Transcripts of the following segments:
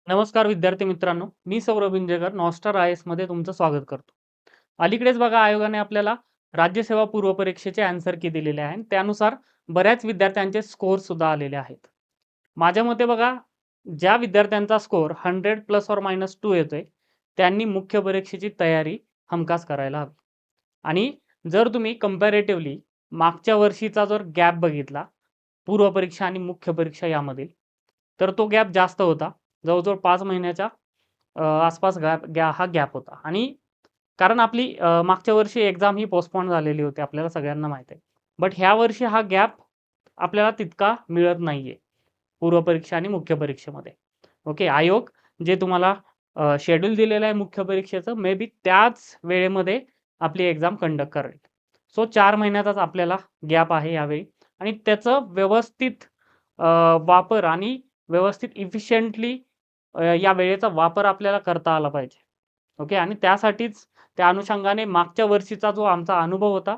नमस्कार विद्यार्थी मित्रांनो, मी सौरभ इंजेकर नॉस्टार आय एस मध्ये तुमचं स्वागत करतो. अलीकडेच बघा आयोगाने आपल्याला राज्यसेवा पूर्व परीक्षेचे आन्सर की दिलेले आहे. त्यानुसार बऱ्याच विद्यार्थ्यांचे स्कोर सुद्धा आलेले आहेत. माझ्या मते बघा, ज्या विद्यार्थ्यांचा स्कोर 100 प्लस ऑर मायनस 2 येतोय, त्यांनी मुख्य परीक्षेची तयारी हमखास करायला हवी. आणि जर तुम्ही कंपॅरेटिव्हली मागच्या वर्षीचा जर गॅप बघितला, पूर्व परीक्षा आणि मुख्य परीक्षा यामधील, तर तो गॅप जास्त होता. जवळजवळ 5 महिन्याच्या आसपास हा गॅप होता. आणि कारण आपली मागच्या वर्षी एक्झाम ही पोस्टपोन झालेली होती, आपल्याला सगळ्यांना माहित आहे. बट ह्या वर्षी हा गॅप आपल्याला तितका मिळत नाहीये पूर्व परीक्षा आणि मुख्य परीक्षेमध्ये. ओके, आयोग जे तुम्हाला शेड्यूल दिलेलं आहे मुख्य परीक्षेचं, मे बी त्याच वेळेमध्ये आपली एक्झाम कंडक्ट करेल. सो 4 महिन्याचाच आपल्याला गॅप आहे यावेळी. आणि त्याचं व्यवस्थित वापर आणि व्यवस्थित इफिशियंटली या वेळेचा वापर आपल्याला करता आला पाहिजे. ओके, आणि त्यासाठीच त्या अनुषंगाने मागच्या वर्षीचा जो आमचा अनुभव होता,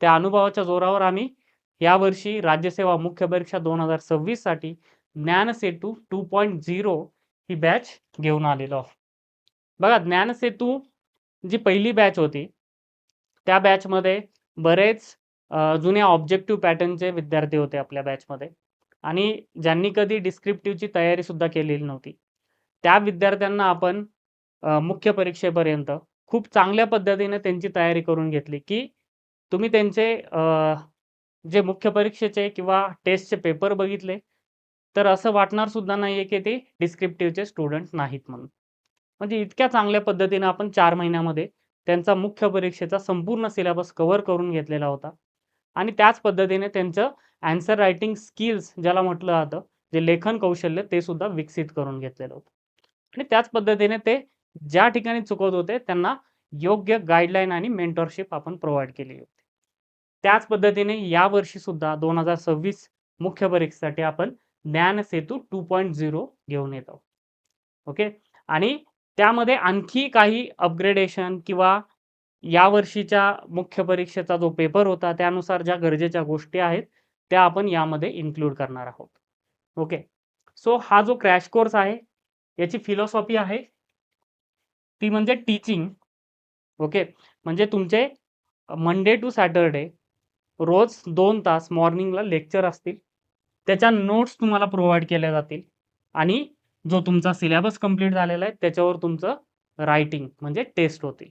त्या अनुभवाच्या जोरावर आम्ही यावर्षी राज्यसेवा मुख्य परीक्षा 2026 साठी ज्ञानसेतू 2.0 ही बॅच घेऊन आलेलो आहोत. बघा, ज्ञानसेतू जी पहिली बॅच होती, त्या बॅचमध्ये बरेच जुन्या ऑब्जेक्टिव्ह पॅटर्नचे विद्यार्थी होते आपल्या बॅचमध्ये. आणि ज्यांनी कधी डिस्क्रिप्टिव्हची तयारी सुद्धा केलेली नव्हती, त्या विद्यार्थ्यांना आपण मुख्य परीक्षेपर्यंत खूप चांगल्या पद्धतीने त्यांची तयारी करून घेतली, की तुम्ही त्यांचे जे मुख्य परीक्षेचे किंवा टेस्टचे पेपर बघितले, तर असं वाटणार सुद्धा नाहीये की ते डिस्क्रिप्टिव्हचे स्टुडंट नाहीत म्हणून. म्हणजे इतक्या चांगल्या पद्धतीने आपण 4 महिन्यामध्ये त्यांचा मुख्य परीक्षेचा संपूर्ण सिलेबस कव्हर करून घेतलेला होता. आणि त्याच पद्धतीने त्यांचं आन्सर रायटिंग स्किल्स ज्याला म्हटलं जातं, जे लेखन कौशल्य, ते सुद्धा विकसित करून घेतलेलं होतं. आणि त्याच पद्धतीने ते ज्या ठिकाणी चुकत होते त्यांना योग्य गाईडलाईन आणि मेंटरशिप आपण प्रोव्हाईड केली होती. त्याच पद्धतीने यावर्षी सुद्धा 2026 मुख्य परीक्षेसाठी आपण ज्ञानसेतू 2.0 घेऊन येत आहोत. ओके, आणि त्यामध्ये आणखी काही अपग्रेडेशन किंवा या वर्षीच्या मुख्य परीक्षेचा जो पेपर होता त्यानुसार ज्या गरजेच्या गोष्टी आहेत, त्या आपण यामध्ये इन्क्लूड करणार आहोत. ओके, सो हा जो क्रॅश कोर्स आहे, याची फिलॉसॉफी आहे ती म्हणजे टीचिंग. ओके, म्हणजे तुमचे मंडे टू सॅटरडे रोज 2 तास मॉर्निंगला लेक्चर असतील, त्याच्या नोट्स तुम्हाला प्रोव्हाईड केल्या जातील. आणि जो तुमचा सिलेबस कंप्लीट झालेला आहे त्याच्यावर तुमचं रायटिंग म्हणजे टेस्ट होतील.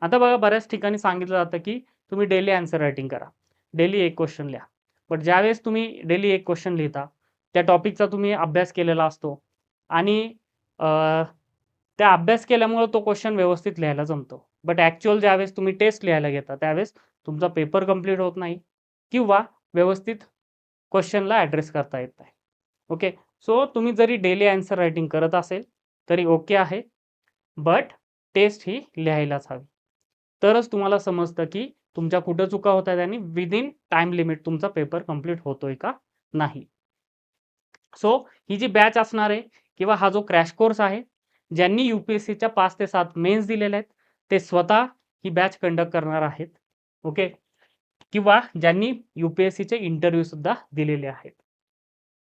आता बघा, बऱ्याच ठिकाणी सांगितलं जातं की तुम्ही डेली आन्सर रायटिंग करा, डेली एक क्वेश्चन लिहा. बट ज्यावेळेस तुम्ही डेली एक क्वेश्चन लिहिता, त्या टॉपिकचा तुम्ही अभ्यास केलेला असतो आणि त्या अभ्यास केल्यामुळे तो क्वेश्चन व्यवस्थित लिहायला जमतो. बट ॲक्च्युअल ज्यावेळेस तुम्ही टेस्ट लिहायला घेता त्यावेळेस तुमचा पेपर कंप्लीट होत नाही किंवा व्यवस्थित क्वेश्चनला ॲड्रेस करता येत नाही. ओके, सो तुम्ही जरी डेली आन्सर रायटिंग करत असेल तरी ओके आहे, बट टेस्ट ही लिहायलाच हवी. तरच तुम्हाला समजतं की तुमच्या कुठं चुका होत आहेत आणि विदिन टाइम लिमिट तुमचा पेपर कंप्लीट होतोय का नाही. सो ही जी बॅच असणार आहे किंवा हा जो क्रॅश कोर्स आहे, ज्यांनी यूपीएससीच्या 5 ते 7 मेन्स दिलेल्या आहेत ते स्वतः ही बॅच कंडक्ट करणार आहेत. ओके, किंवा ज्यांनी यूपीएससीचे इंटरव्ह्यू सुद्धा दिलेले आहेत.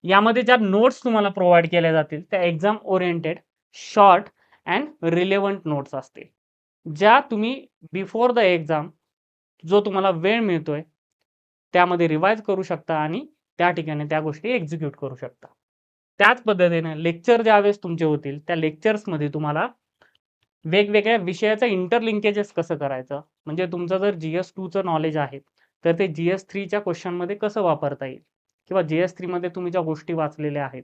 यामध्ये ज्या नोट्स तुम्हाला प्रोव्हाईड केल्या जातील त्या exam oriented, short and relevant notes असतील, ज्या तुम्ही बिफोर द एक्झाम जो तुम्हाला वेळ मिळतोय त्यामध्ये रिवाइज करू शकता आणि त्या ठिकाणी त्या गोष्टी एक्झिक्यूट करू शकता. त्याच पद्धतीने लेक्चर ज्यावेळेस तुमचे होतील त्या लेक्चर्समध्ये तुम्हाला वेगवेगळ्या विषयाचं इंटरलिंकेजेस कसं करायचं, म्हणजे तुमचं जर GS2 चं नॉलेज आहे तर ते GS3 च्या क्वेश्चनमध्ये कसं वापरता येईल, किंवा GS3 मध्ये तुम्ही ज्या गोष्टी वाचलेल्या आहेत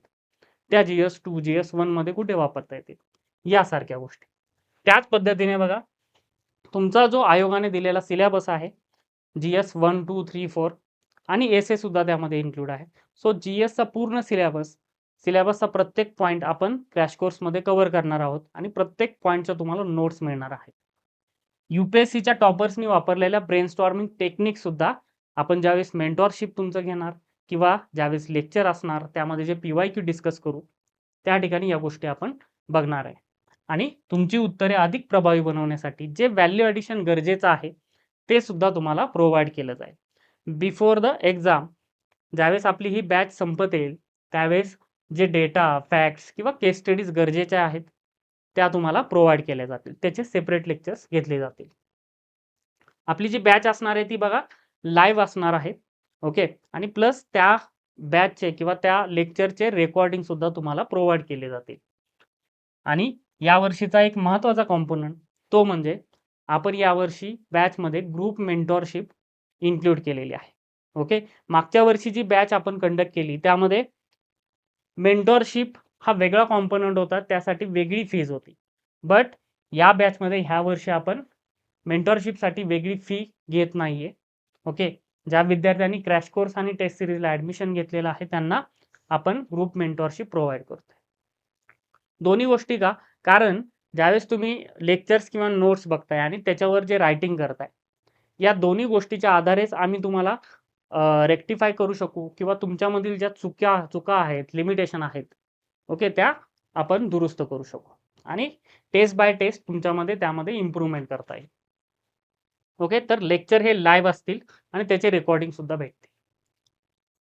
त्या GS2 GS1 मध्ये कुठे वापरता येतील, यासारख्या गोष्टी. त्याच पद्धतीने बघा, तुमचा जो आयोगाने दिलेला सिलेबस आहे GS 1 2 3 4 आणि एसए सुद्धा त्यामध्ये इन्क्लूड आहे. सो GSचा पूर्ण सिलेबसचा प्रत्येक पॉईंट आपण क्रॅश कोर्समध्ये कव्हर करणार आहोत आणि प्रत्येक पॉईंटच्या तुम्हाला नोट्स मिळणार आहेत. यूपीएससीच्या टॉपर्सनी वापरलेल्या ब्रेनस्टॉर्मिंग टेक्निक सुद्धा आपण ज्यावेळेस मेंटॉरशिप तुमचं घेणार किंवा ज्यावेळेस लेक्चर असणार त्यामध्ये जे PYQ डिस्कस करू त्या ठिकाणी या गोष्टी आपण बघणार आहे. आणि तुमची उत्तरे अधिक प्रभावी बनवण्यासाठी जे व्हॅल्यू ॲडिशन गरजेचं आहे ते सुद्धा तुम्हाला प्रोव्हाइड केलं जाईल. बिफोर द एक्झाम ज्यावेळेस आपली ही बॅच संपत येईल त्यावेळेस जे डेटा, फॅक्ट्स किंवा केस स्टडीज गरजेच्या आहेत त्या तुम्हाला प्रोव्हाइड केल्या जातील. त्याचे सेपरेट लेक्चर्स घेतले जातील. आपली जी बॅच असणार आहे ती बघा लाईव्ह असणार आहे. ओके. आणि प्लस त्या बॅचचे किंवा त्या लेक्चरचे रेकॉर्डिंग सुद्धा तुम्हाला प्रोव्हाइड केले जातील. आणि यावर्षीचा एक महत्त्वाचा कॉम्पोनंट तो म्हणजे आपण यावर्षी बॅचमध्ये ग्रुप मेंटॉरशिप इन्क्लूड केलेली आहे. ओके. मागच्या वर्षी जी बॅच आपण कंडक्ट केली त्यामध्ये मेंटॉरशिप हा वेगळा कॉम्पोनंट होता, त्यासाठी वेगळी फीज होती. बट या बॅचमध्ये ह्या वर्षी आपण मेंटॉरशिपसाठी वेगळी फी घेत नाहीये. ओके. ज्या विद्यार्थ्यांनी क्रॅश कोर्स आणि टेस्ट सिरीजला ऍडमिशन घेतलेलं आहे त्यांना आपण ग्रुप मेंटॉरशिप प्रोव्हाइड करतोय. दोन्ही गोष्टी का? कारण ज्यावेळेस तुम्ही लेक्चर्स किंवा नोट्स बघताय आणि त्याच्यावर जे रायटिंग करताय, या दोन्ही गोष्टीच्या आधारेच आम्ही तुम्हाला रेक्टिफाय करू शकू किंवा तुमच्यामधील ज्या चुका आहेत, लिमिटेशन आहेत, ओके, त्या आपण दुरुस्त करू शकू आणि टेस्ट बाय टेस्ट तुमच्यामध्ये त्यामध्ये इम्प्रूव्हमेंट करता येईल. ओके. तर लेक्चर हे लाईव्ह असतील आणि त्याचे रेकॉर्डिंग सुद्धा भेटते.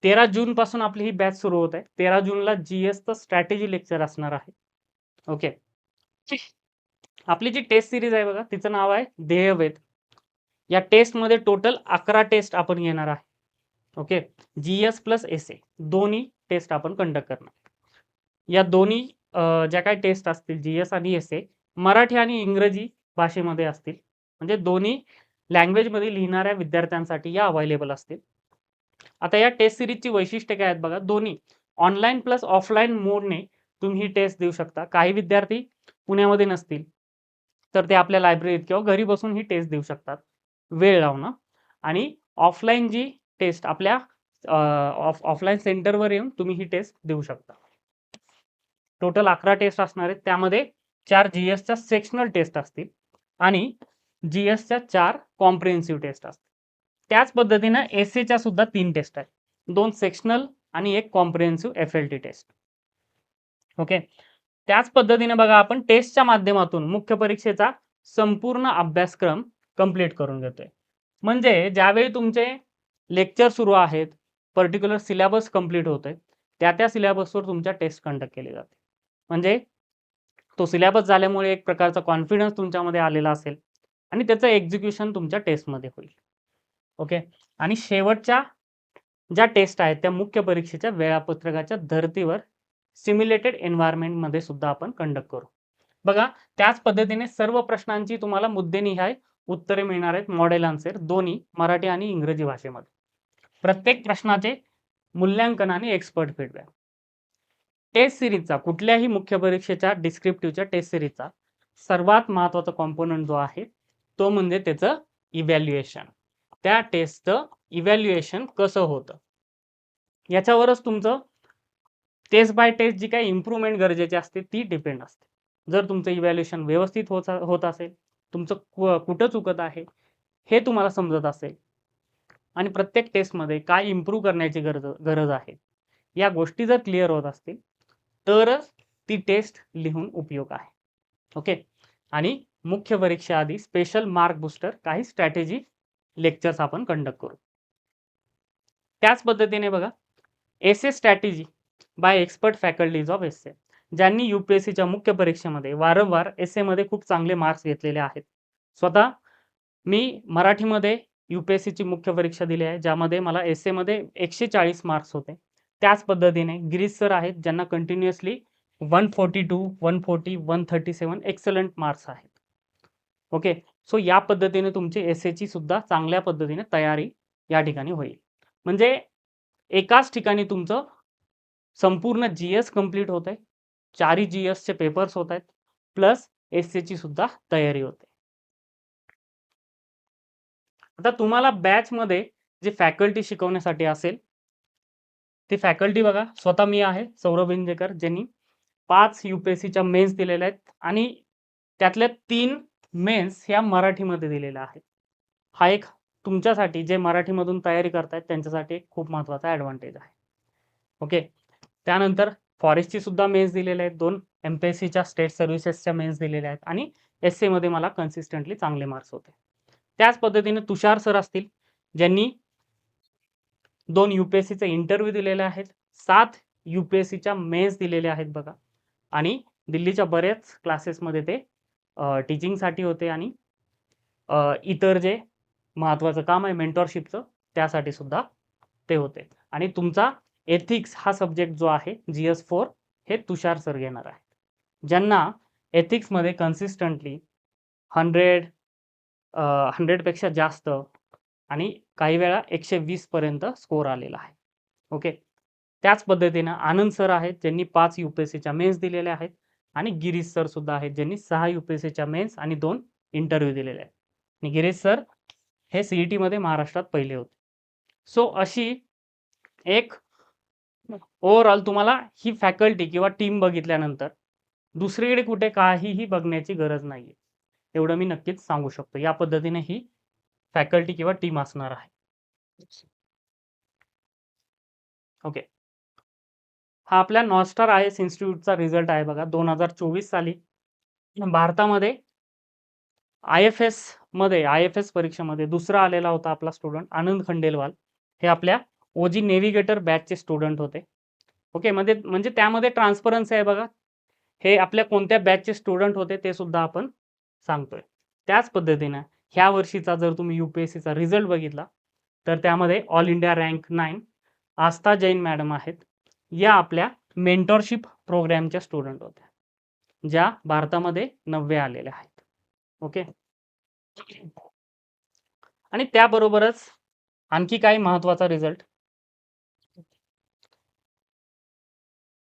13 जून पासून आपली ही बॅच सुरू होत आहे. 13 जूनला जीएसचं स्ट्रॅटेजी लेक्चर असणार आहे. ओके. आपली जी टेस्ट सिरीज आहे बघा तिचं नाव आहे ध्येयवेध. या टेस्टमध्ये टोटल 11 टेस्ट आपण घेणार आहे. ओके. जीएस प्लस एसए दोन्ही टेस्ट आपण कंडक्ट करणार. या दोन्ही ज्या काही टेस्ट असतील जीएस आणि एसए मराठी आणि इंग्रजी भाषेमध्ये असतील, म्हणजे दोन्ही लँग्वेजमध्ये लिहिणाऱ्या विद्यार्थ्यांसाठी या अवेलेबल असतील. आता या टेस्ट सिरीजची वैशिष्ट्ये काय आहेत बघा, दोन्ही ऑनलाईन प्लस ऑफलाईन मोडने तुम्ही ही टेस्ट देऊ शकता. काही विद्यार्थी पुण्यामध्ये नसतील तर ते आपल्या लायब्ररीत किंवा घरी बसून ही टेस्ट देऊ शकतात वेळ लावणं. आणि ऑफलाईन जी टेस्ट आपल्या ऑफलाईन सेंटरवर येऊन तुम्ही ही टेस्ट देऊ शकता. टोटल 11 टेस्ट असणार आहेत. त्यामध्ये 4 जीएसच्या सेक्शनल टेस्ट असतील आणि जीएसच्या 4 कॉम्प्रिहेन्सिव्ह टेस्ट असतील. त्याच पद्धतीनं एसएच्या सुद्धा 3 टेस्ट आहेत, 2 सेक्शनल आणि 1 कॉम्प्रिहेन्सिव्ह एफएलटी टेस्ट. ओके. त्याच पद्धतीने बघा आपण टेस्टच्या माध्यमातून मुख्य परीक्षेचा संपूर्ण अभ्यासक्रम कंप्लीट करून घेतोय. म्हणजे ज्यावेळी तुमचे लेक्चर सुरू आहेत, पर्टिक्युलर सिलेबस कंप्लीट होतोय, त्या सिलेबसवर तुमच्या टेस्ट कंडक्ट केली जाते. म्हणजे तो सिलेबस झाल्यामुळे एक प्रकारचा कॉन्फिडन्स तुमच्यामध्ये आलेला असेल आणि त्याचं एक्झिक्युशन तुमच्या टेस्टमध्ये होईल. ओके. आणि शेवटच्या ज्या टेस्ट आहेत त्या मुख्य परीक्षेच्या वेळापत्रकाच्या धर्तीवर सिम्युलेटेड एन्व्हायरमेंटमध्ये सुद्धा आपण कंडक्ट करू. बघा त्याच पद्धतीने सर्व प्रश्नांची तुम्हाला मुद्देनिहाय उत्तरे मिळणार आहेत, मॉडेल आन्सर दोन्ही मराठी आणि इंग्रजी भाषेमध्ये. प्रत्येक प्रश्नाचे मूल्यांकन आणि एक्सपर्ट फीडबॅक. टेस्ट सिरीजचा कुठल्याही मुख्य परीक्षेच्या डिस्क्रिप्टिव्हच्या टेस्ट सिरीजचा सर्वात महत्त्वाचा कॉम्पोनंट जो आहे तो म्हणजे त्याचं इव्हॅल्युएशन. त्या टेस्टचं इव्हॅल्युएशन कसं होतं याच्यावरच तुमचं टेस्ट बाय टेस्ट जी काही इम्प्रूव्हमेंट गरजेची असते ती डिपेंड असते. जर तुमचं इव्हॅल्युएशन व्यवस्थित होत असेल, तुमचं कुठं चुकत आहे हे तुम्हाला समजत असेल आणि प्रत्येक टेस्टमध्ये काय इम्प्रूव्ह करण्याची गरज आहे या गोष्टी जर क्लिअर होत असतील तरच ती टेस्ट लिहून उपयोग आहे. ओके. आणि मुख्य परीक्षा आधी स्पेशल मार्क बुस्टर काही स्ट्रॅटेजी लेक्चर्स आपण कंडक्ट करू. त्याच पद्धतीने बघा SA strategy by expert faculties of SA, ज्यांनी यूपीएससीच्या मुख्य परीक्षेमध्ये वारंवार एसए मध्ये खूप चांगले मार्क्स घेतलेले आहेत. स्वतः मी मराठीमध्ये यूपीएससीची मुख्य परीक्षा दिली आहे ज्यामध्ये मला एसए मध्ये 140 मार्क्स होते. त्याच पद्धतीने गिरीश सर आहेत ज्यांना कंटिन्युअसली 142, 140, 137 एक्सलंट मार्क्स आहेत. ओके. सो या पद्धतीने तुमची एसएची सुद्धा चांगल्या पद्धतीने तयारी या ठिकाणी होईल. म्हणजे एकाच ठिकाणी तुमचं संपूर्ण जीएस कंप्लीट होत आहे, 4 जीएसचे पेपर्स होत आहेत, प्लस एसएची सुद्धा तयारी होते. आता तुम्हाला बॅचमध्ये जे फॅकल्टी शिकवण्यासाठी असेल ते फॅकल्टी बघा, स्वतः मी आहे सौरभ इंजेकर, ज्यांनी 5 यूपीएससीच्या मेन्स दिलेल्या आहेत आणि त्यातल्या 3 मेन्स ह्या मराठीमध्ये दिलेल्या आहेत. हा एक तुमच्यासाठी जे मराठीमधून तयारी करतायत त्यांच्यासाठी एक खूप महत्त्वाचा ॲडव्हान्टेज आहे. ओके. त्यानंतर फॉरेस्टची सुद्धा मेन्स दिलेल्या आहेत, 2 एमपीएससीच्या स्टेट सर्व्हिसेसच्या मेन्स दिलेल्या आहेत आणि एसए मध्ये मला कन्सिस्टंटली चांगले मार्क्स होते. त्याच पद्धतीने तुषार सर असतील ज्यांनी 2 यूपीएससीचे इंटरव्ह्यू दिलेले आहेत, 7 UPSCच्या मेन्स दिलेल्या आहेत बघा. आणि दिल्लीच्या बऱ्याच क्लासेसमध्ये ते टीचिंगसाठी होते आणि इतर जे महत्त्वाचं काम आहे मेंटॉरशिपचं त्यासाठी सुद्धा ते होते. आणि तुमचा एथिक्स हा सब्जेक्ट जो आहे GS4 हे तुषार सर घेणार आहे, ज्यांना एथिक्समध्ये कन्सिस्टंटली 100पेक्षा जास्त आणि काही वेळा 120 पर्यंत स्कोर आलेला आहे. ओके. त्याच पद्धतीनं आनंद सर आहेत ज्यांनी 5 UPSCच्या मेन्स दिलेल्या आहेत आणि गिरीश सर सुद्धा आहेत ज्यांनी 6 UPSCच्या मेन्स आणि 2 इंटरव्ह्यू दिलेले आहेत. आणि गिरीश सर हे CET मध्ये महाराष्ट्रात पहिले होते. सो अशी एक ओव्हरऑल तुम्हाला ही फॅकल्टी किंवा टीम बघितल्यानंतर दुसरीकडे कुठे काहीही बघण्याची गरज नाहीये, एवढं मी नक्कीच सांगू शकतो. या पद्धतीने ही फॅकल्टी किंवा टीम असणार आहे. ओके. हा आपल्या नॉस्टार IAS इन्स्टिट्यूटचा रिझल्ट आहे बघा. 2024 साली भारतामध्ये IFS परीक्षेमध्ये दुसरा आलेला होता आपला स्टुडंट आनंद खंडेलवाल. हे आपल्या OG नेव्हिगेटर बॅचचे स्टुडंट होते. ओके. म्हणजे त्यामध्ये ट्रान्सपरन्सी आहे बघा. हे आपल्या कोणत्या बॅचचे स्टुडंट होते ते सुद्धा आपण सांगतोय. त्याच पद्धतीनं ह्या वर्षीचा जर तुम्ही UPSCचा रिझल्ट बघितला तर त्यामध्ये ऑल इंडिया रँक 9 आस्था जैन मॅडम आहेत. या आपल्या मेंटॉरशिप प्रोग्रामच्या स्टुडंट होत्या, ज्या भारतामध्ये 90 आलेल्या आहेत. ओके. आणि त्याबरोबरच आणखी काही महत्त्वाचा रिझल्ट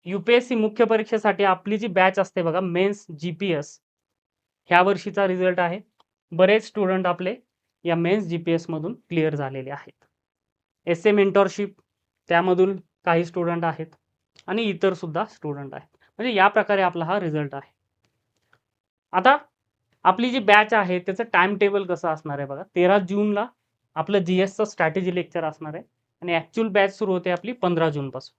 UPSC मुख्य परीक्षेसाठी आपली जी बॅच असते बघा मेन्स GPS, ह्या वर्षीचा रिझल्ट आहे. बरेच स्टुडंट आपले या मेन्स GPS मधून क्लिअर झालेले आहेत. SA मेंटॉरशिप त्यामधून काही स्टुडंट आहेत आणि इतर सुद्धा स्टुडंट आहेत. म्हणजे या प्रकारे आपला हा रिझल्ट आहे. आता आपली जी बॅच आहे त्याचं टाइम टेबल कसं असणार आहे बघा. 13 जूनला आपलं GSचं स्ट्रॅटेजी लेक्चर असणार आहे आणि ऍक्च्युअल बॅच सुरू होते आपली 15 जून पासून.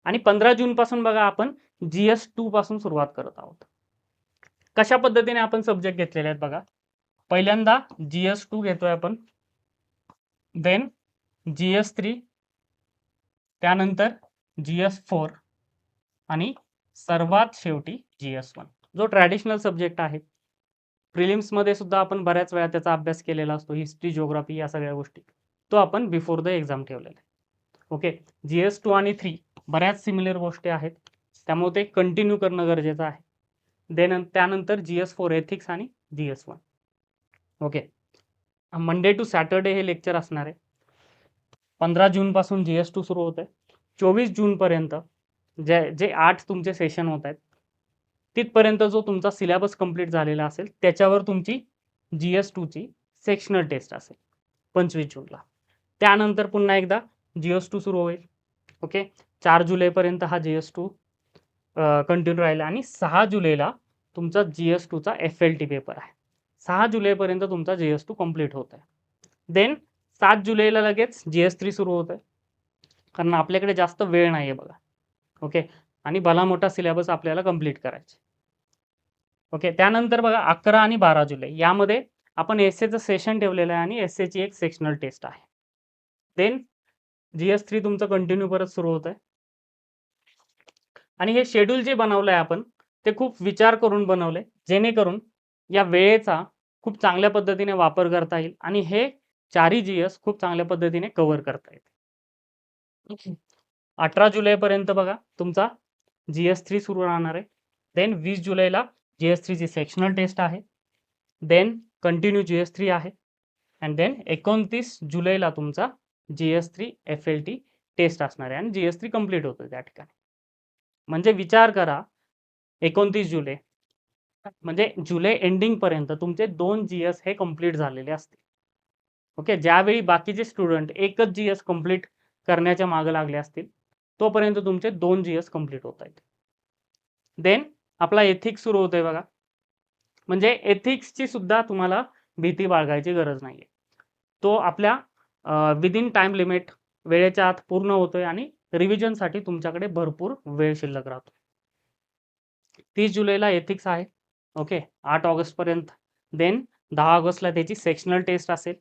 आणि 15 जून पासून बघा आपण GS2 पासून सुरुवात करत आहोत. कशा पद्धतीने आपण सब्जेक्ट घेतलेले आहेत बघा. पहिल्यांदा GS2 घेतोय आपण, देन GS3, त्यानंतर GS4 आणि सर्वात शेवटी GS1, जो ट्रॅडिशनल सब्जेक्ट आहे. प्रिलिम्स मध्ये सुद्धा आपण बऱ्याच वेळा त्याचा अभ्यास केलेला असतो. हिस्ट्री, जिओग्राफी या सगळ्या गोष्टी तो आपण बिफोर द एक्झाम ठेवलेला आहे. ओके. GS2 आणि 3 बऱ्याच सिमिलर गोष्टी आहेत, त्यामुळे ते कंटिन्यू करणं गरजेचं आहे. देन त्यानंतर GS4 एथिक्स आणि GS1. Okay. Monday to Saturday हे लेक्चर असणार आहे. 15 जून पासून GS2 सुरू होत आहे. 24 जून पर्यंत जे 8 तुमचे सेशन होत आहेत तिथपर्यंत जो तुमचा सिलेबस कंप्लीट झालेला असेल त्याच्यावर तुमची GS2 ची सेक्शनल टेस्ट असेल 25 जूनला. त्यानंतर पुन्हा एकदा GS2 सुरू होईल. ओके. 4 जुलैपर्यंत हा GS2 कंटिन्यू राहील आणि 6 जुलैला तुमचा GS2 चा FLT पेपर आहे. 6 जुलैपर्यंत तुमचा GS2 कंप्लीट होत आहे. देन 7 जुलैला लगेच GS3 सुरू होत आहे, कारण आपल्याकडे जास्त वेळ नाही आहे बघा. ओके. आणि भला मोठा सिलेबस आपल्याला कंप्लीट करायचा. ओके. त्यानंतर बघा 11 आणि 12 जुलै यामध्ये आपण एसएचं सेशन ठेवलेलं आहे आणि एसएची एक सेक्शनल टेस्ट आहे. देन GS3 तुमचं कंटिन्यू परत सुरू होत आहे. आणि हे शेड्यूल जे बनवलंय आपण ते खूप विचार करून बनवले, जेणेकरून या वेळेचा खूप चांगल्या पद्धतीने वापर करता येईल आणि हे 4ही GS खूप चांगल्या पद्धतीने कव्हर करता येईल. 18 जुलैपर्यंत बघा तुमचा GS3 सुरू राहणार आहे. देन 20 जुलैला GS3 ची सेक्शनल टेस्ट आहे. देन कंटिन्यू GS3 आहे. अँड देन 29 जुलैला तुमचा GS3 FLT टेस्ट असणार आहे आणि GS3 कंप्लीट होतं त्या ठिकाणी. म्हणजे विचार करा 29 जुलै म्हणजे जुलै एंडिंग पर्यंत तुमचे 2 GS हे कंप्लीट झालेले असतील. ओके. ज्यावेळी बाकीचे स्टुडंट एकच GS कंप्लीट करण्याच्या मागे लागले असतील तोपर्यंत तुमचे 2 GS कंप्लीट होत आहेत. देन आपला एथिक्स सुरू होतोय बघा. म्हणजे एथिक्सची सुद्धा तुम्हाला भीती बाळगायची गरज नाहीये. तो आपल्या विदिन टाइम लिमिट वेळेच्या आत पूर्ण होतोय आणि रिव्हिजनसाठी तुमच्याकडे भरपूर वेळ शिल्लक राहतो. 30 जुलैला एथिक्स आहे. ओके. 8 ऑगस्ट पर्यंत. देन 10 ऑगस्टला त्याची सेक्शनल टेस्ट असेल.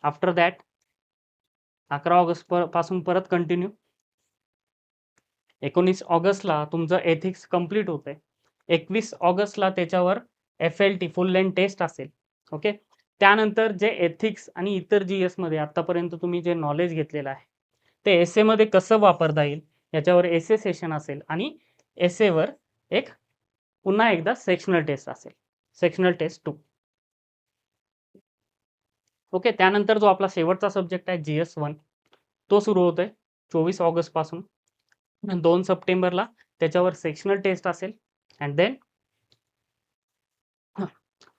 आफ्टर दॅट 11 ऑगस्ट पासून परत कंटिन्यू 19 ऑगस्टला तुमचं एथिक्स कंप्लीट होतंय. 21 ऑगस्टला त्याच्यावर FLT फुल लेंथ टेस्ट असेल. ओके. त्यानंतर जे एथिक्स आणि इतर GS मध्ये आतापर्यंत तुम्ही जे नॉलेज घेतलेलं आहे ते एसे मध्ये कसं वापरता येईल याच्यावर एसे सेशन असेल आणि एसेवर एक पुन्हा एकदा सेक्शनल टेस्ट असेल, सेक्शनल टेस्ट 2. ओके. त्यानंतर जो आपला शेवटचा सब्जेक्ट आहे GS1 तो सुरू होतोय 24 ऑगस्ट पासून. 2 सप्टेंबरला त्याच्यावर सेक्शनल टेस्ट असेल अँड देन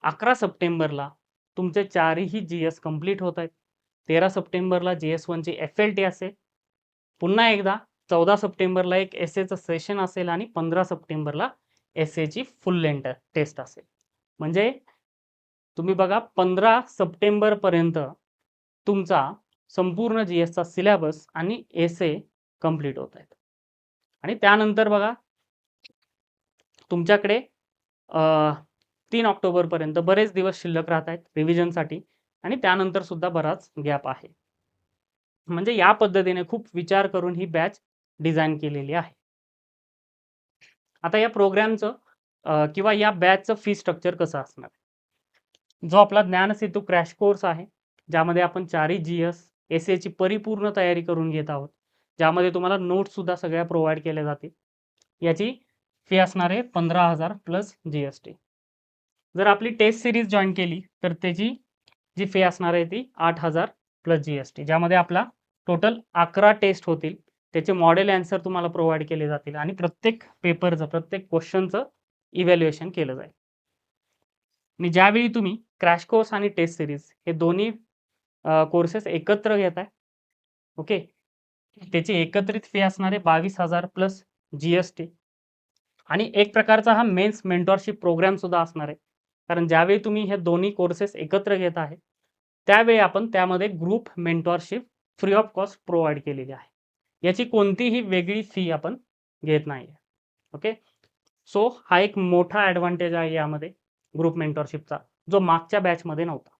11 सप्टेंबरला तुमचे चारही GS कंप्लीट होत आहेत. 13 सप्टेंबरला GS1 ची FLT असेल. पुन्हा एकदा 14 सप्टेंबरला एक एसेचं सेशन असेल आणि 15 सप्टेंबरला एसेची फुल लेंथ टेस्ट असेल. म्हणजे तुम्ही बघा 15 सप्टेंबर पर्यंत तुमचा संपूर्ण GSचा सिलेबस आणि एसे कंप्लीट होत आहेत. आणि त्यानंतर बघा तुमच्याकडे 3 ऑक्टोबर पर्यंत बरेच दिवस शिल्लक राहत आहेत रिव्हिजनसाठी आणि त्यानंतर सुद्धा बराच गॅप आहे. म्हणजे या पद्धतीने खूप विचार करून ही बॅच डिझाईन केलेली आहे. आता या प्रोग्रामचं किंवा या बॅचचं फी स्ट्रक्चर कसं असणार? जो आपला ज्ञानसेतू क्रॅश कोर्स आहे ज्यामध्ये आपण चारही GS एसेची परिपूर्ण तयारी करून घेत आहोत, ज्यामध्ये तुम्हाला नोट्स सुद्धा सगळ्या प्रोव्हाइड केल्या जातील. याची फी असणार आहे 15,000 प्लस GST. जर आपली टेस्ट सिरीज जॉईन केली तर त्याची जी फी असणार आहे ती 8,000 प्लस GST, ज्यामध्ये आपला टोटल 11 टेस्ट होतील. त्याचे मॉडेल आन्सर तुम्हाला प्रोव्हाइड केले जातील आणि प्रत्येक पेपरचं प्रत्येक क्वेश्चनचं इव्हॅल्युएशन केलं जाईल. आणि ज्यावेळी तुम्ही क्रॅश कोर्स आणि टेस्ट सिरीज हे दोन्ही कोर्सेस एकत्र घेताय, ओके, त्याची एकत्रित फी असणार आहे 22,000 प्लस GST. आणि एक प्रकारचा हा मेन्स मेंटॉरशिप प्रोग्राम सुद्धा असणार आहे. कारण ज्यावेळी तुम्ही हे दोन्ही कोर्सेस एकत्र घेत आहे त्यावेळी आपण त्यामध्ये group mentorship free of cost provide केलेली आहे. याची कोणतीही वेगळी फी आपण घेत नाही. ओके. सो हा एक मोठा ॲडव्हान्टेज आहे यामध्ये ग्रुप मेंटॉरशिपचा, जो मागच्या बॅचमध्ये नव्हता.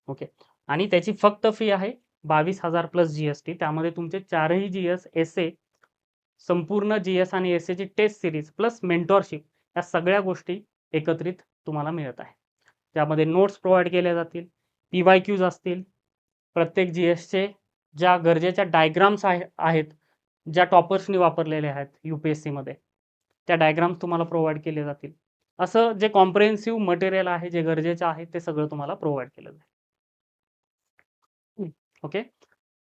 ओके. आणि त्याची फक्त फी आहे 22,000 प्लस GST. त्यामध्ये तुमचे चारही GS एसे, संपूर्ण GS आणि एसेची टेस्ट सिरीज प्लस मेंटॉरशिप या सगळ्या गोष्टी एकत्रित तुम्हाला मिळत आहे. त्यामध्ये नोट्स प्रोव्हाइड केल्या जातील, PYQs असतील, प्रत्येक GSचे ज्या गरजेच्या डायग्राम्स आहेत ज्या टॉपर्सनी वापरलेल्या आहेत UPSC मध्ये, त्या डायग्राम्स तुम्हाला प्रोव्हाइड केले जातील. असं जे कॉम्प्रिहेन्सिव्ह मटेरियल आहे जे गरजेचं आहे ते सगळं तुम्हाला प्रोव्हाइड केलं जाईल. ओके.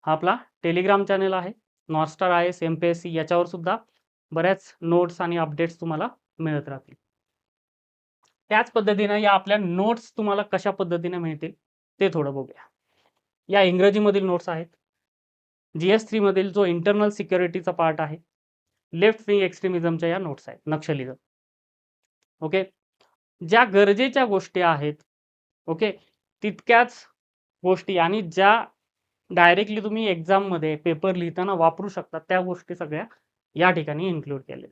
हा आपला टेलिग्राम चॅनल आहे नॉर्थ IAS MPSC. याच्यावर सुद्धा बऱ्याच नोट्स आणि अपडेट्स तुम्हाला मिळत राहतील. त्याच पद्धतीने या आपल्या नोट्स तुम्हाला कशा पद्धतीने मिळतील ते थोडं बघूया. या इंग्रजीमधील नोट्स आहेत. GS3 मधील जो इंटरनल सिक्युरिटीचा पार्ट आहे, लेफ्ट विंग एक्स्ट्रीमिझमच्या या नोट्स आहेत, नक्षलिझम. ओके. ज्या गरजेच्या गोष्टी आहेत, ओके, तितक्याच गोष्टी आणि ज्या डायरेक्टली तुम्ही एक्झाममध्ये पेपर लिहिताना वापरू शकता त्या गोष्टी सगळ्या या ठिकाणी इन्क्लूड केलेल्या.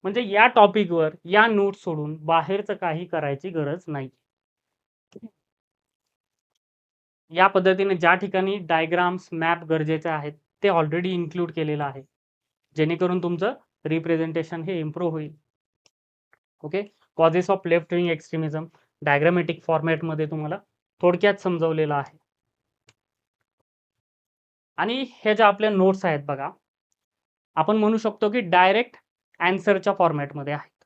म्हणजे या टॉपिकवर या नोट्स सोडून बाहेरचं काही करायची गरज नाही. या पद्धतीने ज्या ठिकाणी डायग्राम्स मॅप गरजेचे आहेत ते ऑलरेडी इन्क्लूड केलेलं आहे, जेणेकरून तुमचं रिप्रेझेंटेशन हे इम्प्रूव्ह होईल. Okay. Causes of left wing extremism diagrammatic फॉर्मॅटमध्ये तुम्हाला थोडक्यात समजवलेलं आहे. आणि हे ज्या आपल्या नोट्स आहेत बघा, आपण म्हणू शकतो की डायरेक्ट आन्सरच्या फॉर्मॅटमध्ये आहेत.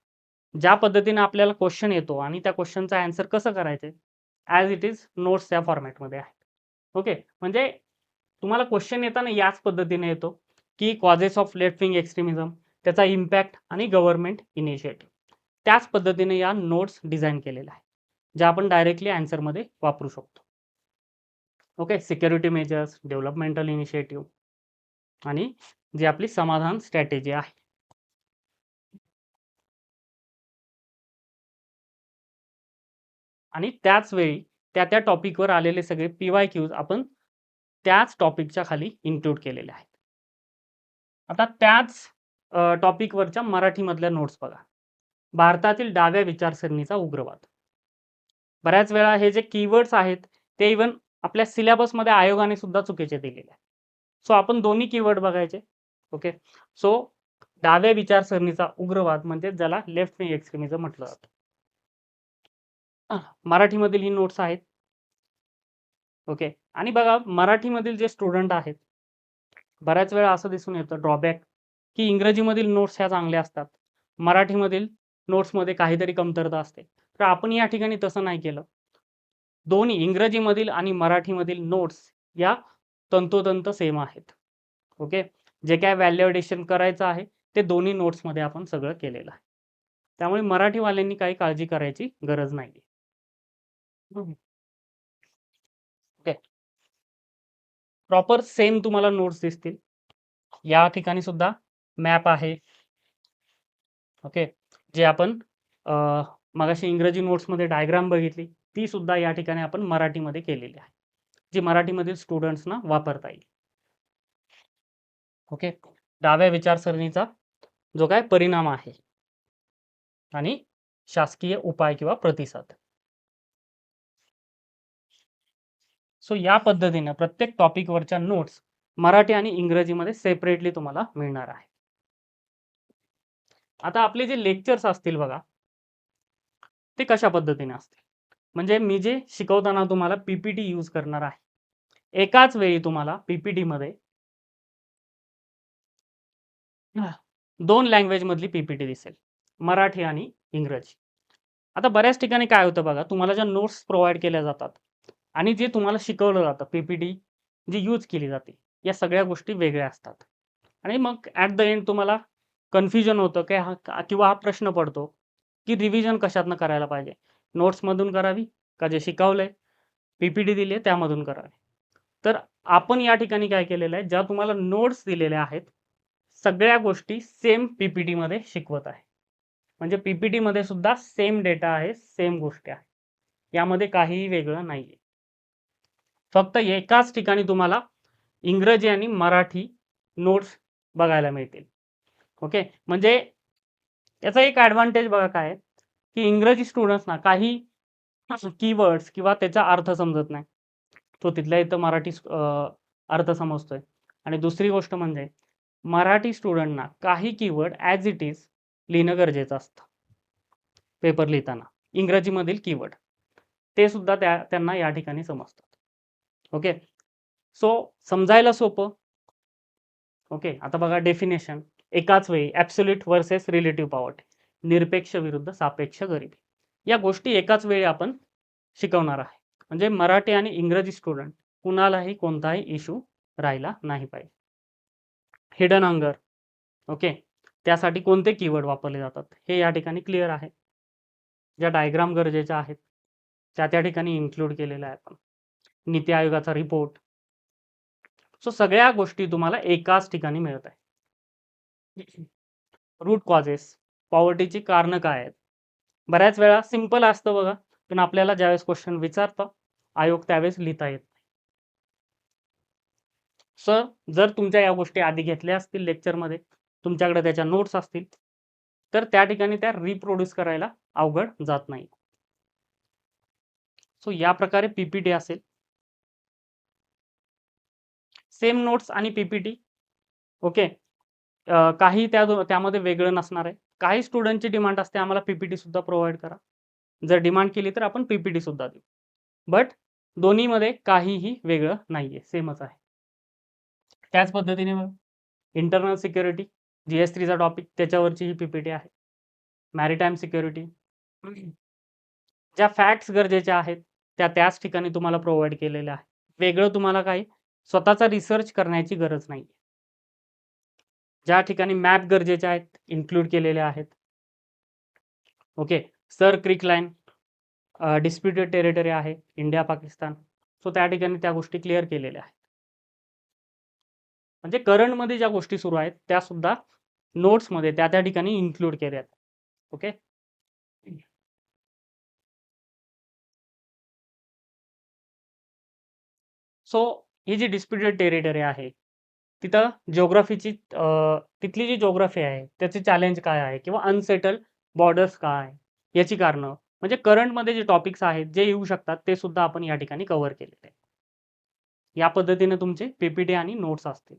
ज्या पद्धतीने आपल्याला क्वेश्चन येतो आणि त्या क्वेश्चनचा आन्सर कसं करायचं ॲज इट इज नोट्स त्या फॉर्मॅटमध्ये आहेत. ओके. म्हणजे तुम्हाला क्वेश्चन येताना याच पद्धतीने येतो की causes of left wing extremism, त्याचा इम्पॅक्ट आणि गव्हर्नमेंट इनिशिएटिव्ह. त्याच पद्धतीने या नोट्स डिझाईन केलेल्या आहेत ज्या आपण डायरेक्टली आन्सरमध्ये वापरू शकतो. Okay. Security measures, developmental initiative आणि जी आपली समाधान स्ट्रॅटेजी आहे. आणि त्याच वेळी त्या टॉपिकवर आलेले सगळे PYQs आपण त्याच टॉपिकच्या खाली इन्क्लूड केलेले आहेत. आता त्याच टॉपिकवरच्या मराठीमधल्या नोट्स बघा. भारतातील डाव्या विचारसरणीचा उग्रवाद. बऱ्याच वेळा हे जे कीवर्ड्स आहेत ते इव्हन आपल्या सिलेबसमध्ये आयोगाने सुद्धा चुकीचे दिलेले आहेत. सो आपण दोन्ही कीवर्ड बघायचे. ओके. सो डाव्या विचारसरणीचा उग्रवाद म्हणजे ज्याला लेफ्ट विंग एक्स्ट्रीमिझम म्हटलं जातं. मराठीमधील ही नोट्स आहेत. ओके. आणि बघा मराठीमधील जे स्टुडंट आहेत, बऱ्याच वेळा असं दिसून येतं ड्रॉबॅक, की इंग्रजीमधील नोट्स ह्या चांगल्या असतात. मराठीमधील नोट्समध्ये काहीतरी कमतरता असते. तर आपण या ठिकाणी तसं नाही केलं. दोन्ही इंग्रजीमधील आणि मराठीमधील नोट्स या तंतोतंत सेम आहेत. ओके. जे काय व्हॅलिडेशन करायचं आहे ते दोन्ही नोट्समध्ये आपण सगळं केलेलं आहे. त्यामुळे मराठीवाल्यांनी काही काळजी करायची गरज नाही. ओके. प्रॉपर सेम तुम्हाला नोट्स दिसतील. या ठिकाणी सुद्धा मॅप आहे. ओके. जे आपण मगाशी इंग्रजी नोट्समध्ये डायग्राम बघितली, ती सुद्धा या ठिकाणी आपण मराठीमध्ये केलेली आहे, जी मराठीमधील स्टुडंट्सना वापरता येईल. ओके. डाव्या विचारसरणीचा जो काय परिणाम आहे आणि शासकीय उपाय किंवा प्रतिसाद. सो या पद्धतीने प्रत्येक टॉपिकवरच्या नोट्स मराठी आणि इंग्रजीमध्ये सेपरेटली तुम्हाला मिळणार आहे. आता आपले जे लेक्चर्स असतील बघा, ते कशा पद्धतीने असतील, म्हणजे मी जे शिकवताना तुम्हाला पीपीटी यूज करणार आहे. एकाच वेळी तुम्हाला पीपीटी मध्ये 2 लँग्वेज मधली पीपीटी दिसेल, मराठी आणि इंग्रजी. आता बऱ्याच ठिकाणी काय होतं बघा, तुम्हाला ज्या नोट्स प्रोव्हाइड केल्या जातात आणि जे तुम्हाला शिकवलं जातं, पीपीटी जी यूज केली जाते, या सगळ्या गोष्टी वेगळ्या असतात. आणि मग ॲट द एंड तुम्हाला कन्फ्युजन होतं की किंवा हा प्रश्न पडतो की रिव्हिजन कशातनं करायला पाहिजे, नोट्समधून करावी का जे शिकवलंय पीपीटी दिली आहे त्यामधून करावी. तर आपण या ठिकाणी काय केलेलं आहे, ज्या तुम्हाला नोट्स दिलेल्या आहेत सगळ्या गोष्टी सेम पीपीटी मध्ये शिकवत आहे. म्हणजे पीपीटी मध्ये सुद्धा सेम डेटा आहे, सेम गोष्टी आहे, यामध्ये काहीही वेगळं नाहीये. फक्त एकाच ठिकाणी तुम्हाला इंग्रजी आणि मराठी नोट्स बघायला मिळतील. ओके. म्हणजे याचा एक ॲडव्हांटेज बघा काय आहे, की इंग्रजी स्टुडंट्सना काही कीवर्ड्स किंवा त्याचा अर्थ समजत नाही, तो तिथल्या इथं मराठी अर्थ समजतोय. आणि दुसरी गोष्ट म्हणजे मराठी स्टुडंटना काही कीवर्ड ॲज इट इज लिहिणं गरजेचं असतं पेपर लिहिताना. इंग्रजीमधील कीवर्ड ते सुद्धा त्यांना या ठिकाणी समजतात. ओके. सो समजायला सोपं. ओके. आता बघा डेफिनेशन, एकाच वेळी ॲब्सोल्यूट वर्सेस रिलेटिव्ह पॉवर्टी, निरपेक्ष विरुद्ध सापेक्ष गरिबी, या गोष्टी एकाच वेळी आपण शिकवणार आहे. म्हणजे मराठी आणि इंग्रजी स्टुडंट कुणालाही कोणताही इश्यू राहिला नाही पाहिजे. हिडन हंगर, ओके, त्यासाठी कोणते कीवर्ड वापरले जातात हे या ठिकाणी क्लिअर आहे. ज्या डायग्राम गरजेच्या आहेत त्या ठिकाणी इन्क्लूड केलेल्या आहे आपण. नीती आयोगाचा रिपोर्ट. सो सगळ्या गोष्टी तुम्हाला एकाच ठिकाणी मिळत आहे. रूट कॉजेस, पॉवर्टीची कारणं काय आहेत. बऱ्याच वेळा सिंपल असतं बघा, पण आपल्याला ज्यावेळेस क्वेश्चन विचारतं आयोग त्यावेळेस लिहिता येत. सर जर तुमच्या या गोष्टी आधी घेतल्या असतील लेक्चरमध्ये, तुमच्याकडे त्याच्या नोट्स असतील, तर त्या ठिकाणी त्या रिप्रोड्यूस करायला अवघड जात नाही. सो या प्रकारे पीपीटी असेल, सेम नोट्स आणि पीपीटी. ओके. काही त्यामध्ये वेगळं नसणार आहे. काही स्टुडंटची डिमांड असते आम्हाला पीपीटी सुद्धा प्रोव्हाइड करा. जर डिमांड केली तर आपण पीपीटी सुद्धा देऊ. बट दोन्हीमध्ये काहीही वेगळं नाहीये, सेमच आहे. त्याच पद्धतीने इंटरनल सिक्युरिटी, GS3चा टॉपिक, त्याच्यावरची ही पीपीटी आहे. मॅरिटाईम सिक्युरिटी, ज्या फॅक्ट्स गरजेच्या आहेत त्या त्याच ठिकाणी तुम्हाला प्रोव्हाइड केलेल्या आहे. वेगळं तुम्हाला काही स्वतःचा रिसर्च करण्याची गरज नाही. ज्या ठिकाणी मॅप गरजेचे आहेत इन्क्लूड केलेले आहेत. ओके. सर क्रिक लाईन, डिस्प्युटेड टेरिटरी आहे इंडिया पाकिस्तान, सो त्या ठिकाणी त्या गोष्टी क्लिअर केलेल्या आहेत. म्हणजे करंटमध्ये ज्या गोष्टी सुरू आहेत त्या सुद्धा नोट्समध्ये त्या ठिकाणी इन्क्लूड केल्या आहेत. ओके. सो ही जी डिस्प्युटेड टेरिटरी आहे तिथं जिओग्राफीची तिथली जी जिओग्राफी आहे त्याचे चॅलेंज काय आहे किंवा अनसेटल्ड बॉर्डर्स काय आहे याची कारणं, म्हणजे करंटमध्ये जे टॉपिक्स आहेत जे येऊ शकतात ते सुद्धा आपण या ठिकाणी कव्हर केलेले आहे. या पद्धतीने तुमचे पीपीटी आणि नोट्स असतील.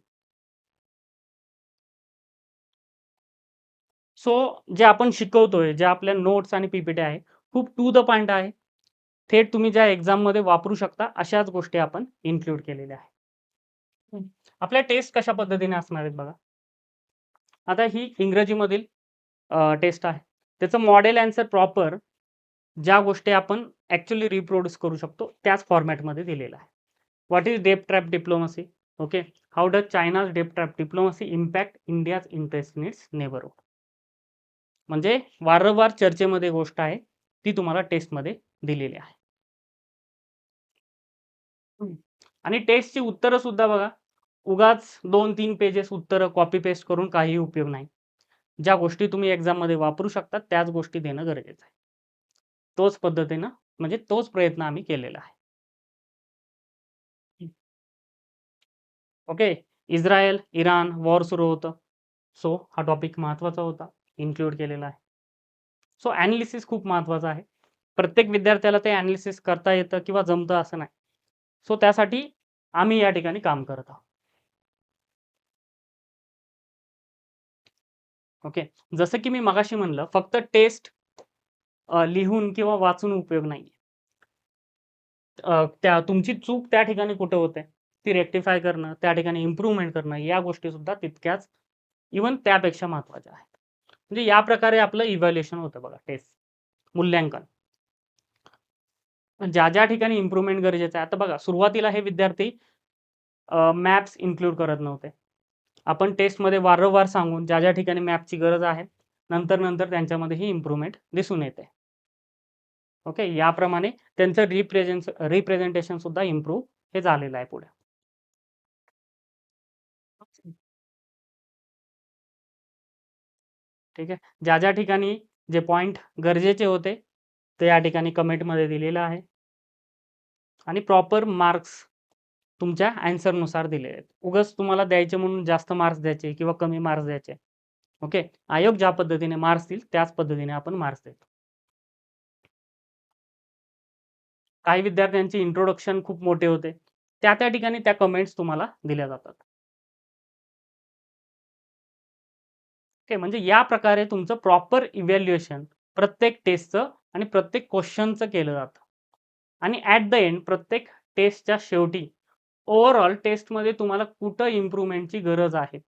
सो जे आपण शिकवतोय, जे आपल्या नोट्स आणि पीपीटी आहे, खूप टू द पॉइंट आहे. थेट तुम्ही ज्या एक्झाममध्ये वापरू शकता अशाच गोष्टी आपण इन्क्लूड केलेल्या आहे. आपल्या टेस्ट कशा पद्धतीने असणार आहेत बघा. आता ही इंग्रजीमधील टेस्ट आहे. त्याचं मॉडेल आन्सर प्रॉपर ज्या गोष्टी आपण ॲक्चुअली रिप्रोड्यूस करू शकतो त्याच फॉर्मॅटमध्ये दिलेला आहे. What is debt trap diplomacy? Okay. How does China's debt trap diplomacy impact India's interest in its neighbourhood? म्हणजे वारंवार चर्चेमध्ये गोष्ट आहे ती तुम्हाला टेस्टमध्ये दिलेली आहे. आणि टेस्टची उत्तरं सुद्धा बघा, उगाच 2-3 पेजेस उत्तरं कॉपी पेस्ट करून काही उपयोग नाही. ज्या गोष्टी तुम्ही एक्झाममध्ये वापरू शकता त्याच गोष्टी देणं गरजेचं आहे. तोच पद्धतीनं म्हणजे तोच प्रयत्न आम्ही केलेला आहे. ओके. इस्रायल, इराण वॉर सुरू होतं. सो हा टॉपिक महत्त्वाचा होता. इन्क्लूड केलेला आहे. सो ॲनालिसिस खूप महत्त्वाचं आहे. प्रत्येक विद्यार्थ्याला ते ॲनालिसिस करता येतं किंवा जमतं असं नाही. सो त्यासाठी आम्ही या ठिकाणी काम करत आहोत. ओके. जसं की मी मगाशी म्हणलं, फक्त टेस्ट लिहून किंवा वाचून उपयोग नाही. त्या तुमची चूक त्या ठिकाणी कुठे होते, ती रेक्टिफाय करणं, त्या ठिकाणी इम्प्रूव्हमेंट करणं, या गोष्टी सुद्धा तितक्याच इव्हन त्यापेक्षा महत्त्वाच्या आहेत. म्हणजे या प्रकारे आपलं इव्हॅल्युएशन होतं बघा, टेस्ट मूल्यांकन. ज्या ज्या ठिकाणी इम्प्रूव्हमेंट गरजेचं आहे. आता बघा, सुरुवातीला हे विद्यार्थी मॅप्स इन्क्लूड करत नव्हते. आपण टेस्टमध्ये वारंवार सांगून ज्या ज्या ठिकाणी मॅपची गरज आहे, नंतर त्यांच्यामध्ये ही इम्प्रूव्हमेंट दिसून येते. ओके. याप्रमाणे त्यांचं रिप्रेझेंटेशन सुद्धा इम्प्रूव्ह हे झालेलं आहे पुढे. ठीक आहे. ज्या ज्या ठिकाणी जे पॉइंट गरजेचे होते ते या ठिकाणी कमेंटमध्ये दिलेलं आहे आणि प्रॉपर मार्क्स तुमच्या ॲन्सरनुसार दिलेले आहेत. उगाच तुम्हाला द्यायचे म्हणून जास्त मार्क्स द्यायचे किंवा कमी मार्क्स द्यायचे. ओके. आयोग ज्या पद्धतीने मार्क्स देईल त्याच पद्धतीने आपण मार्क्स देतो. काही विद्यार्थ्यांचे इंट्रोडक्शन खूप मोठे होते. त्या ठिकाणी त्या कमेंट्स तुम्हाला दिल्या जातात. ओके. म्हणजे या प्रकारे तुमचं प्रॉपर इव्हॅल्युएशन प्रत्येक टेस्टचं आणि प्रत्येक क्वेश्चनचं केलं जातं. आणि ॲट द एंड प्रत्येक टेस्टच्या शेवटी ओव्हरऑल टेस्टमध्ये तुम्हाला कुठं इम्प्रूव्हमेंटची गरज आहे,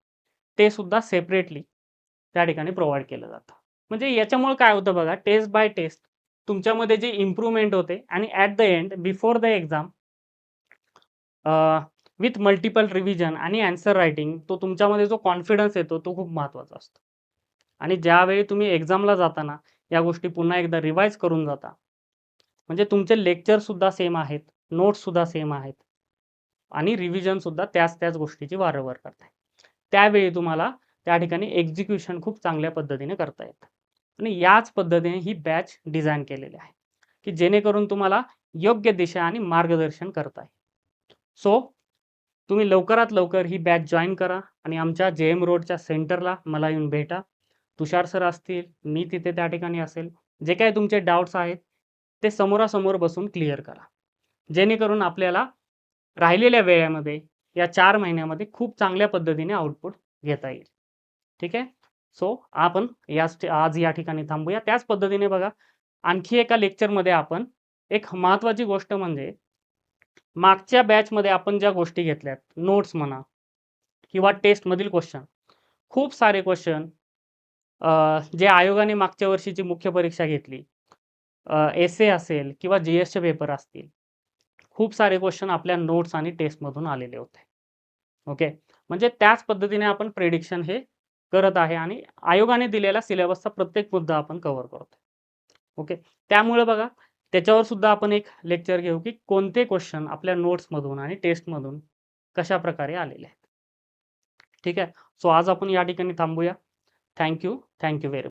ते सुद्धा सेपरेटली त्या ठिकाणी प्रोव्हाईड केलं जातं. म्हणजे याच्यामुळे काय होतं बघा, टेस्ट बाय टेस्ट तुमच्यामध्ये जे इम्प्रूव्हमेंट होते आणि at the end before the exam with multiple revision आणि आन्सर रायटिंग तो तुमच्यामध्ये जो कॉन्फिडन्स येतो तो खूप महत्त्वाचा असतो. आणि ज्यावेळी तुम्ही एक्झामला जाताना या गोष्टी पुन्हा एकदा रिवाईज करून जाता, म्हणजे तुमचे लेक्चरसुद्धा सेम आहेत, नोट्ससुद्धा सेम आहेत आणि रिव्हिजनसुद्धा त्याच गोष्टीची वारंवार करताय. त्यावेळी तुम्हाला त्या ठिकाणी एक्झिक्युशन खूप चांगल्या पद्धतीने करता येतं. आणि याच पद्धतीने ही बॅच डिझाइन केलेली आहे, की जेणेकरून तुम्हाला योग्य दिशा आणि मार्गदर्शन करता येईल. सो तुम्ही लवकरात लवकर ही बॅच जॉइन करा आणि आमच्या JM रोडच्या सेंटरला मला येऊन भेटा. तुषार सर असतील, मी तिथे त्या ठिकाणी असेल. जे काही तुमचे डाउट्स आहेत, ते समोरासमोर बसून क्लिअर करा. जेणेकरून आपल्याला राहिलेल्या वेळेमध्ये या 4 महिन्यामध्ये खूप चांगल्या पद्धतीने आउटपुट घेता येईल. ठीक आहे. सो आपण आज या ठिकाणी थांबूया. त्याच पद्धतीने बघा, आणखी एका लेक्चरमध्ये आपण एक महत्त्वाची गोष्ट म्हणजे मागच्या बॅचमध्ये आपण ज्या गोष्टी घेतल्यात, नोट्स म्हणा किंवा टेस्टमधील क्वेश्चन, खूप सारे क्वेश्चन जे आयोगाने मागच्या वर्षीची मुख्य परीक्षा घेतली, एसे असेल किंवा GSचे पेपर असतील, खूप सारे क्वेश्चन आपल्या नोट्स आणि टेस्टमधून आलेले होते. ओके. म्हणजे त्याच पद्धतीने आपण प्रेडिक्शन हे करत आहे आणि आयोगाने दिलेला सिलेबसचा प्रत्येक मुद्दा आपण कव्हर करतोय. ओके. त्यामुळे बघा, त्याच्यावर सुद्धा आपण एक लेक्चर घेऊ, की कोणते क्वेश्चन आपल्या नोट्समधून आणि टेस्टमधून कशाप्रकारे आलेले आहेत. ठीक आहे. सो आज आपण या ठिकाणी थांबूया. Thank you very much.